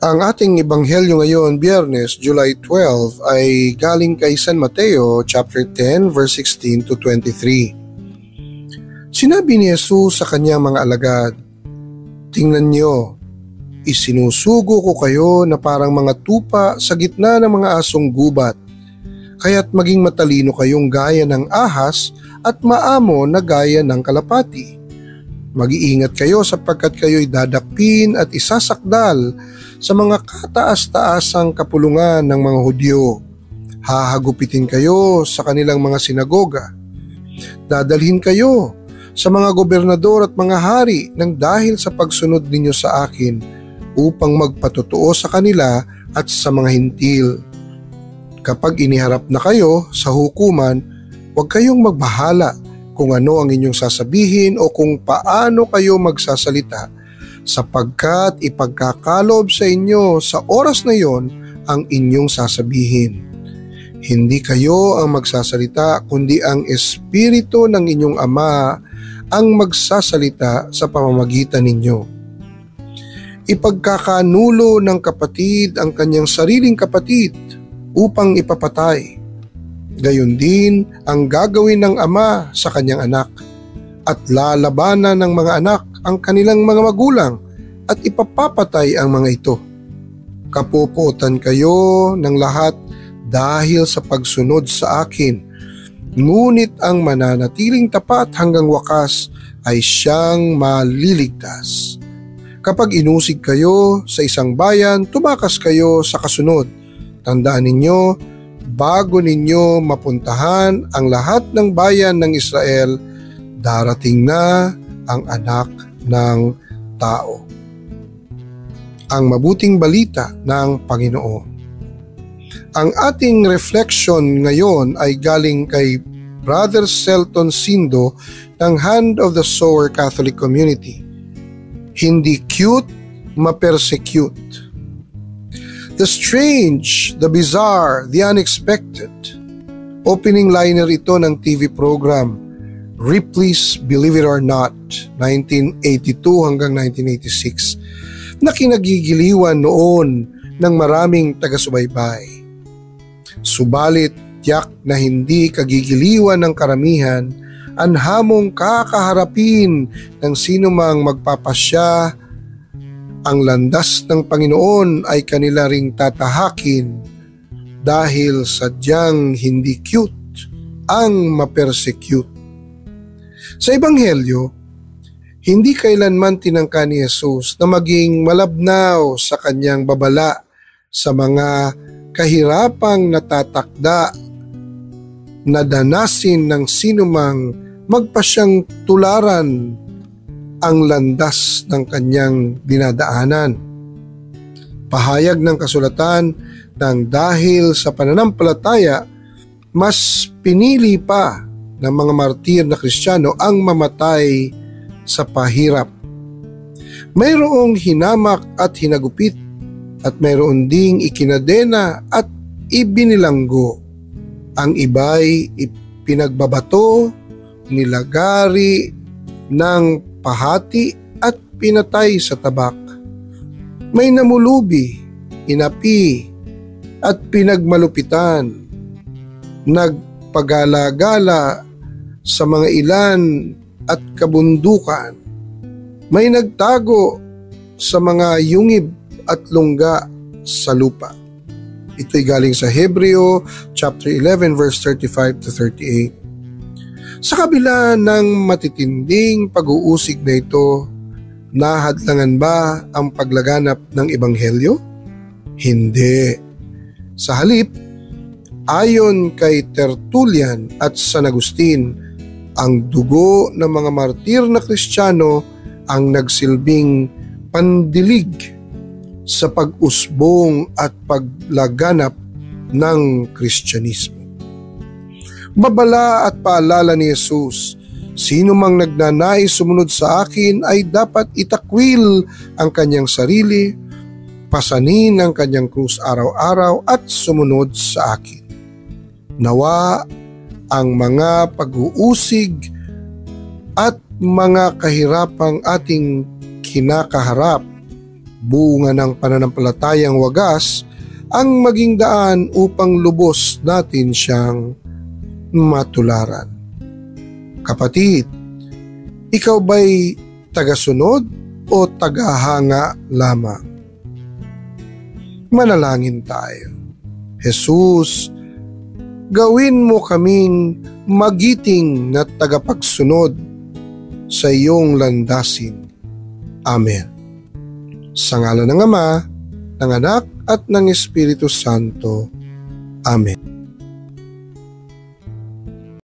Ang ating ebanghelyo ngayon, Biyernes, July 12, ay galing kay San Mateo, chapter 10, verse 16 to 23. Sinabi ni Jesus sa kanyang mga alagad, "Tingnan niyo, isinusugo ko kayo na parang mga tupa sa gitna ng mga asong gubat, kaya't maging matalino kayong gaya ng ahas at maamo na gaya ng kalapati. Mag-iingat kayo sapagkat kayo'y dadakpin at isasakdal sa mga kataas-taasang kapulungan ng mga Hudyo. Hahagupitin kayo sa kanilang mga sinagoga. Dadalhin kayo sa mga gobernador at mga hari ng dahil sa pagsunod ninyo sa akin upang magpatotoo sa kanila at sa mga hintil. Kapag iniharap na kayo sa hukuman, huwag kayong magbahala kung ano ang inyong sasabihin o kung paano kayo magsasalita, sapagkat ipagkakalob sa inyo sa oras na yon ang inyong sasabihin. Hindi kayo ang magsasalita, kundi ang Espiritu ng inyong Ama ang magsasalita sa pamamagitan ninyo. Ipagkakanulo ng kapatid ang kanyang sariling kapatid upang ipapatay. Gayon din ang gagawin ng ama sa kanyang anak, at lalabanan ng mga anak ang kanilang mga magulang at ipapapatay ang mga ito. Kapupuotan kayo ng lahat dahil sa pagsunod sa akin, ngunit ang mananatiling tapat hanggang wakas ay siyang maliligtas. Kapag inusig kayo sa isang bayan, tumakas kayo sa kasunod. Tandaan ninyo, bago ninyo mapuntahan ang lahat ng bayan ng Israel, darating na ang Anak ng Tao." Ang mabuting balita ng Panginoon. Ang ating reflection ngayon ay galing kay Brother Celton Sindo ng Hand of the Sower Catholic Community. Hindi cute, ma-persecute. The strange, the bizarre, the unexpected. Opening liner ito ng TV program Ripley's Believe It or Not, 1982 hanggang 1986, na kinagigiliwan noon ng maraming taga-subaybay. Subalit tiyak na hindi kagigiliwan ng karamihan ang hamong kakaharapin ng sinumang magpapasya. Ang landas ng Panginoon ay kanila ring tatahakin dahil sadyang hindi cute ang ma-persecute. Sa Ebanghelyo, hindi kailanman tinangka ni Jesus na maging malabnaw sa kanyang babala sa mga kahirapang natatakda na danasin ng sinumang magpasyang tularan ang landas ng kanyang dinadaanan. Pahayag ng kasulatan ng dahil sa pananampalataya, mas pinili pa ng mga martir na Kristiyano ang mamatay sa pahirap. Mayroong hinamak at hinagupit at mayroon ding ikinadena at ibinilanggo. Ang iba'y pinagbabato, nilagari ng pahati at pinatay sa tabak. May namulubi, inapi at pinagmalupitan, nagpagala-gala sa mga ilan at kabundukan. May nagtago sa mga yungib at lungga sa lupa. Ito'y galing sa Hebreo chapter 11 verse 35 to 38. Sa kabila ng matitinding pag-uusig na ito, nahadlangan ba ang paglaganap ng Ebanghelyo? Hindi. Sa halip, ayon kay Tertullian at San Agustin, ang dugo ng mga martir na Kristiyano ang nagsilbing pandilig sa pag-usbong at paglaganap ng Kristyanismo. Babala at paalala ni Jesus, sino mang nagnanais sumunod sa akin ay dapat itakwil ang kanyang sarili, pasanin ang kanyang krus araw-araw at sumunod sa akin. Nawa ang mga pag-uusig at mga kahirapang ating kinakaharap bunga ng pananampalatayang wagas ang maging daan upang lubos natin siyang matularan. Kapatid, ikaw ba'y tagasunod o tagahanga lamang? Manalangin tayo. Jesus, gawin mo kaming magiting na tagapagsunod sa iyong landasin. Amen. Sa ngalan ng Ama, ng Anak at ng Espiritu Santo. Amen.